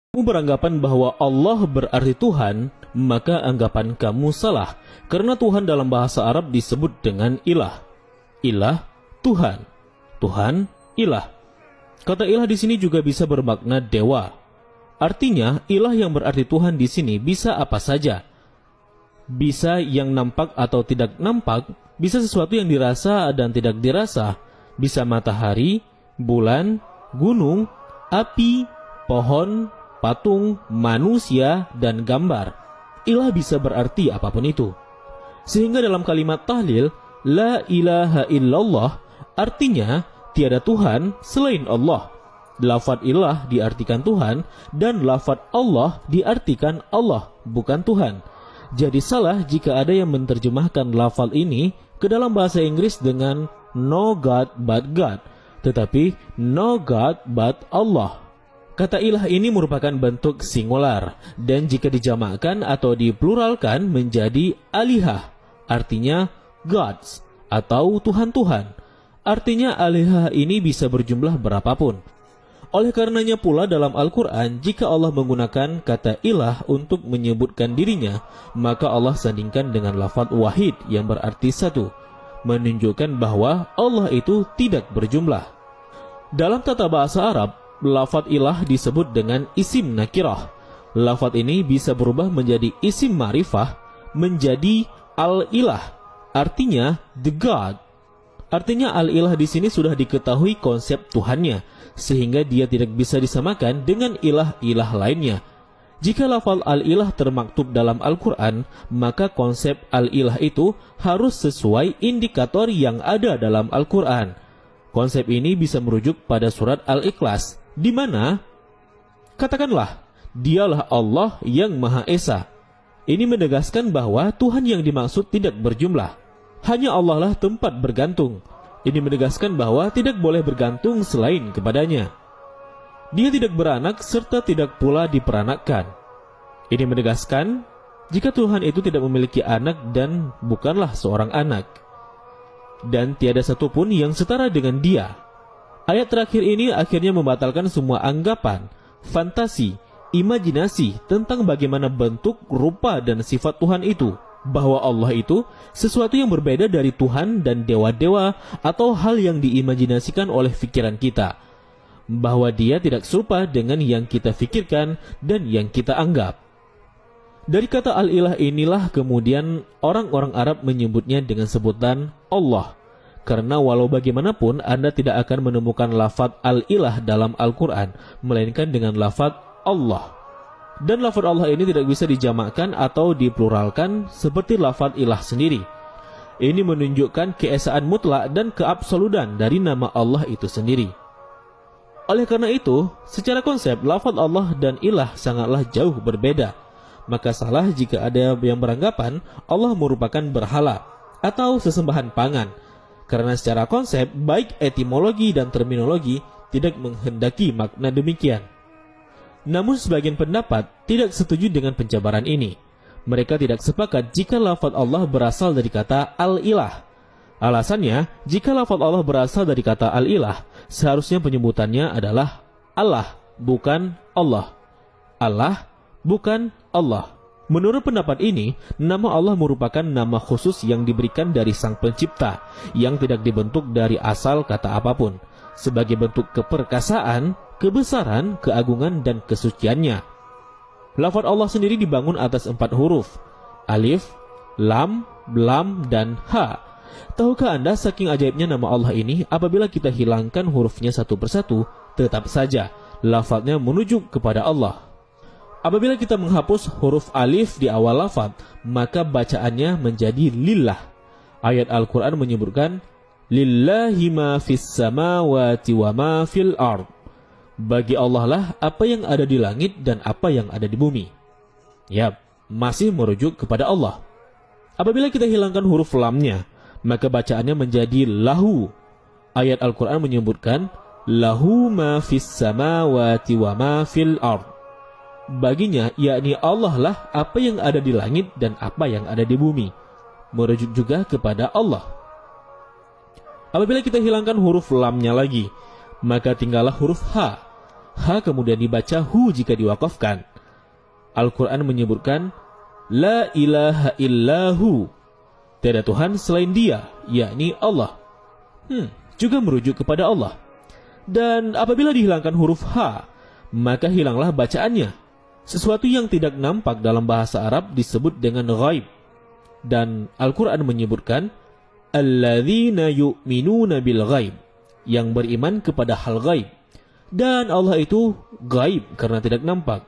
Kamu beranggapan bahwa Allah berarti Tuhan, maka anggapan kamu salah. Karena Tuhan dalam bahasa Arab disebut dengan ilah. Ilah, Tuhan. Tuhan, ilah. Kata ilah di sini juga bisa bermakna dewa. Artinya, ilah yang berarti Tuhan di sini bisa apa saja. Bisa yang nampak atau tidak nampak, bisa sesuatu yang dirasa dan tidak dirasa. Bisa matahari, bulan, gunung, api, pohon, patung, manusia, dan gambar. Ilah bisa berarti apapun itu. Sehingga dalam kalimat tahlil, La ilaha illallah, artinya tiada Tuhan selain Allah. Lafaz ilah diartikan Tuhan, dan lafaz Allah diartikan Allah, bukan Tuhan. Jadi salah jika ada yang menerjemahkan lafaz ini ke dalam bahasa Inggris dengan no God but God, tetapi no God but Allah. Kata ilah ini merupakan bentuk singular, dan jika dijamakkan atau dipluralkan menjadi alihah, artinya gods atau Tuhan-Tuhan. Artinya alihah ini bisa berjumlah berapapun. Oleh karenanya pula dalam Al-Quran, jika Allah menggunakan kata ilah untuk menyebutkan dirinya, maka Allah sandingkan dengan lafaz wahid yang berarti satu, menunjukkan bahwa Allah itu tidak berjumlah. Dalam tata bahasa Arab, lafaz ilah disebut dengan isim nakirah. Lafaz ini bisa berubah menjadi isim ma'rifah, menjadi al-ilah, artinya the God. Artinya al-ilah di sini sudah diketahui konsep Tuhannya, sehingga dia tidak bisa disamakan dengan ilah-ilah lainnya. Jika lafaz al-ilah termaktub dalam Al-Quran, maka konsep al-ilah itu harus sesuai indikator yang ada dalam Al-Quran. Konsep ini bisa merujuk pada surat Al-Ikhlas, di mana katakanlah, dialah Allah yang Maha Esa. Ini menegaskan bahwa Tuhan yang dimaksud tidak berjumlah. Hanya Allah lah tempat bergantung. Ini menegaskan bahwa tidak boleh bergantung selain kepadanya. Dia tidak beranak serta tidak pula diperanakkan. Ini menegaskan jika Tuhan itu tidak memiliki anak dan bukanlah seorang anak. Dan tiada satupun yang setara dengan dia. Ayat terakhir ini akhirnya membatalkan semua anggapan, fantasi, imajinasi tentang bagaimana bentuk, rupa, dan sifat Tuhan itu. Bahwa Allah itu sesuatu yang berbeda dari Tuhan dan dewa-dewa atau hal yang diimajinasikan oleh pikiran kita. Bahwa dia tidak serupa dengan yang kita fikirkan dan yang kita anggap. Dari kata al-ilah inilah kemudian orang-orang Arab menyebutnya dengan sebutan Allah. Karena walau bagaimanapun Anda tidak akan menemukan lafaz al-ilah dalam Al-Quran, melainkan dengan lafaz Allah. Dan lafaz Allah ini tidak bisa dijamakkan atau dipluralkan seperti lafaz ilah sendiri. Ini menunjukkan keesaan mutlak dan keabsolutan dari nama Allah itu sendiri. Oleh karena itu, secara konsep lafaz Allah dan ilah sangatlah jauh berbeda. Maka salah jika ada yang beranggapan Allah merupakan berhala atau sesembahan pangan. Karena secara konsep, baik etimologi dan terminologi tidak menghendaki makna demikian. Namun sebagian pendapat tidak setuju dengan penjabaran ini. Mereka tidak sepakat jika lafaz Allah berasal dari kata al-ilah. Alasannya, jika lafaz Allah berasal dari kata al-ilah, seharusnya penyebutannya adalah Allah, bukan Allah. Allah, bukan Allah. Menurut pendapat ini, nama Allah merupakan nama khusus yang diberikan dari Sang Pencipta, yang tidak dibentuk dari asal kata apapun, sebagai bentuk keperkasaan, kebesaran, keagungan, dan kesuciannya. Lafaz Allah sendiri dibangun atas 4 huruf, alif, lam, dan ha. Tahukah Anda saking ajaibnya nama Allah ini, apabila kita hilangkan hurufnya satu persatu, tetap saja lafaznya menuju kepada Allah. Apabila kita menghapus huruf alif di awal lafaz, maka bacaannya menjadi lillah. Ayat Al-Quran menyebutkan, Lillahi ma fis samawati wa ma fil ard. Bagi Allah lah apa yang ada di langit dan apa yang ada di bumi. Yap, masih merujuk kepada Allah. Apabila kita hilangkan huruf lamnya, maka bacaannya menjadi lahu. Ayat Al-Quran menyebutkan, Lahu ma fis samawati wa ma fil ard. Baginya, yakni Allah lah apa yang ada di langit dan apa yang ada di bumi. Merujuk juga kepada Allah. Apabila kita hilangkan huruf lamnya lagi, maka tinggallah huruf ha. Ha kemudian dibaca hu jika diwakafkan. Al-Quran menyebutkan La ilaha illahu, tiada Tuhan selain Dia, yakni Allah. Juga merujuk kepada Allah. Dan apabila dihilangkan huruf H, maka hilanglah bacaannya. Sesuatu yang tidak nampak dalam bahasa Arab disebut dengan ghaib. Dan Al-Quran menyebutkan Alladzina yu'minuna bil ghaib, yang beriman kepada hal ghaib. Dan Allah itu ghaib karena tidak nampak.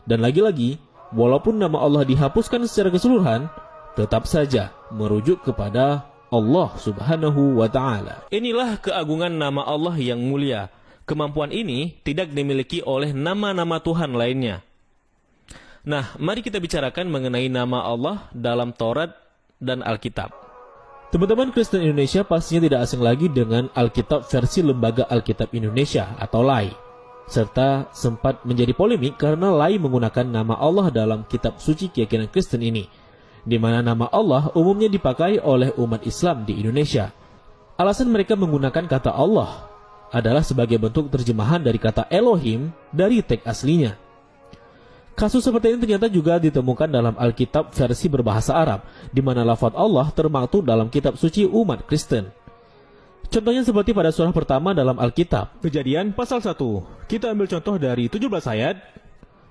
Dan lagi-lagi, walaupun nama Allah dihapuskan secara keseluruhan, tetap saja merujuk kepada Allah subhanahu wa ta'ala. Inilah keagungan nama Allah yang mulia. Kemampuan ini tidak dimiliki oleh nama-nama Tuhan lainnya. Nah, mari kita bicarakan mengenai nama Allah dalam Taurat dan Alkitab. Teman-teman Kristen Indonesia pastinya tidak asing lagi dengan Alkitab versi Lembaga Alkitab Indonesia atau LAI. Serta sempat menjadi polemik karena LAI menggunakan nama Allah dalam kitab suci keyakinan Kristen ini, di mana nama Allah umumnya dipakai oleh umat Islam di Indonesia. Alasan mereka menggunakan kata Allah adalah sebagai bentuk terjemahan dari kata Elohim dari teks aslinya. Kasus seperti ini ternyata juga ditemukan dalam Alkitab versi berbahasa Arab, di mana lafaz Allah termaktub dalam kitab suci umat Kristen. Contohnya seperti pada surah pertama dalam Alkitab, Kejadian pasal 1. Kita ambil contoh dari 17 ayat,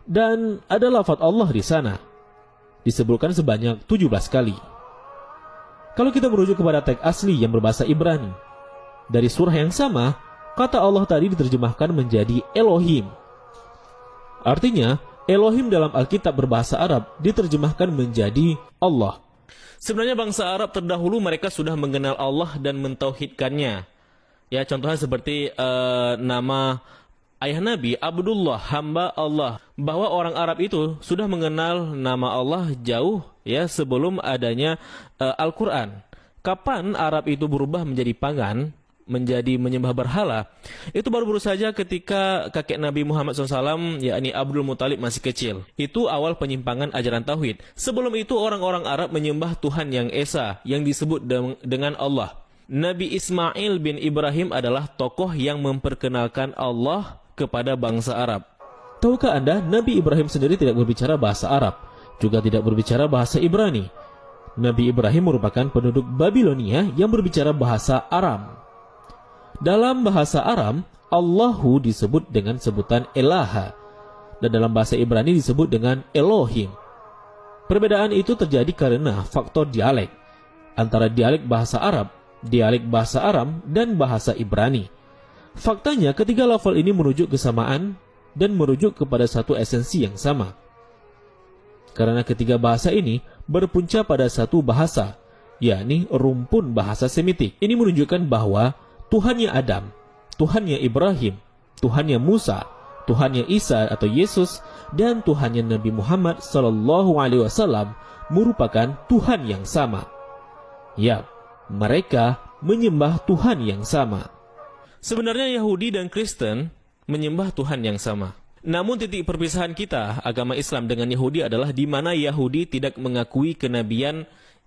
dan ada lafaz Allah di sana. Disebutkan sebanyak 17 kali. Kalau kita merujuk kepada teks asli yang berbahasa Ibrani, dari surah yang sama, kata Allah tadi diterjemahkan menjadi Elohim. Artinya, Elohim dalam Alkitab berbahasa Arab diterjemahkan menjadi Allah. Sebenarnya bangsa Arab terdahulu mereka sudah mengenal Allah dan mentauhidkannya. Ya, contohnya seperti nama ayah Nabi Abdullah, hamba Allah. Bahwa orang Arab itu sudah mengenal nama Allah jauh ya sebelum adanya Al-Quran. Kapan Arab itu berubah menjadi pagan, menjadi menyembah berhala, itu baru saja ketika kakek Nabi Muhammad SAW, yakni Abdul Muthalib masih kecil. Itu awal penyimpangan ajaran tauhid. Sebelum itu orang-orang Arab menyembah Tuhan yang Esa, yang disebut dengan Allah. Nabi Ismail bin Ibrahim adalah tokoh yang memperkenalkan Allah kepada bangsa Arab. Tahukah Anda, Nabi Ibrahim sendiri tidak berbicara bahasa Arab, juga tidak berbicara bahasa Ibrani. Nabi Ibrahim merupakan penduduk Babilonia yang berbicara bahasa Aram. Dalam bahasa Aram, Allahu disebut dengan sebutan Elaha, dan dalam bahasa Ibrani disebut dengan Elohim. Perbedaan itu terjadi karena faktor dialek antara dialek bahasa Arab, dialek bahasa Aram, dan bahasa Ibrani. Faktanya, ketiga lafal ini merujuk kesamaan dan merujuk kepada satu esensi yang sama. Karena ketiga bahasa ini berpunca pada satu bahasa, yakni rumpun bahasa Semitik. Ini menunjukkan bahwa Tuhannya Adam, Tuhannya Ibrahim, Tuhannya Musa, Tuhannya Isa atau Yesus, dan Tuhannya Nabi Muhammad SAW merupakan Tuhan yang sama. Ya, mereka menyembah Tuhan yang sama. Sebenarnya Yahudi dan Kristen menyembah Tuhan yang sama. Namun titik perpisahan kita, agama Islam dengan Yahudi adalah di mana Yahudi tidak mengakui kenabian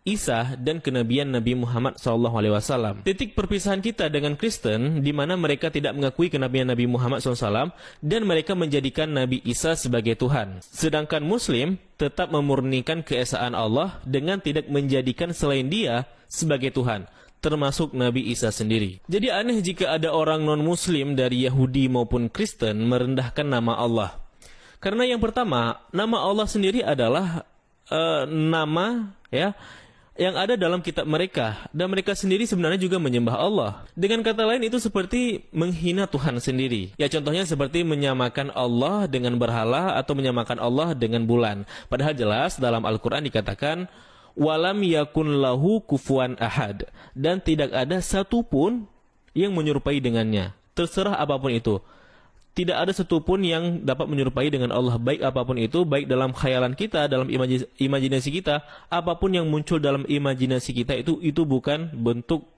Isa dan kenabian Nabi Muhammad SAW. Titik perpisahan kita dengan Kristen di mana mereka tidak mengakui kenabian Nabi Muhammad SAW dan mereka menjadikan Nabi Isa sebagai Tuhan. Sedangkan Muslim tetap memurnikan keesaan Allah dengan tidak menjadikan selain Dia sebagai Tuhan, termasuk Nabi Isa sendiri. Jadi aneh jika ada orang non-Muslim dari Yahudi maupun Kristen merendahkan nama Allah. Karena yang pertama, nama Allah sendiri adalah nama ya yang ada dalam kitab mereka, dan mereka sendiri sebenarnya juga menyembah Allah. Dengan kata lain, itu seperti menghina Tuhan sendiri. Ya, contohnya seperti menyamakan Allah dengan berhala atau menyamakan Allah dengan bulan. Padahal jelas dalam Al-Quran dikatakan walam yakun lahu kufuwan ahad, dan tidak ada satupun yang menyerupai dengannya, terserah apapun itu. Tidak ada satupun yang dapat menyerupai dengan Allah, baik apapun itu, baik dalam khayalan kita, dalam imajinasi kita, apapun yang muncul dalam imajinasi kita itu bukan bentuk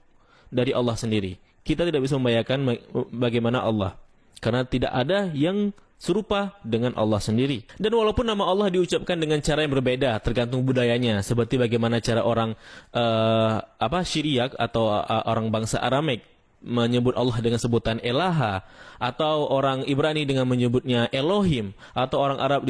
dari Allah sendiri. Kita tidak bisa membayangkan bagaimana Allah, karena tidak ada yang serupa dengan Allah sendiri. Dan walaupun nama Allah diucapkan dengan cara yang berbeda tergantung budayanya, seperti bagaimana cara orang Syriak atau orang bangsa Aramek menyebut Allah dengan sebutan Elaha, atau orang Ibrani dengan menyebutnya Elohim, atau orang Arab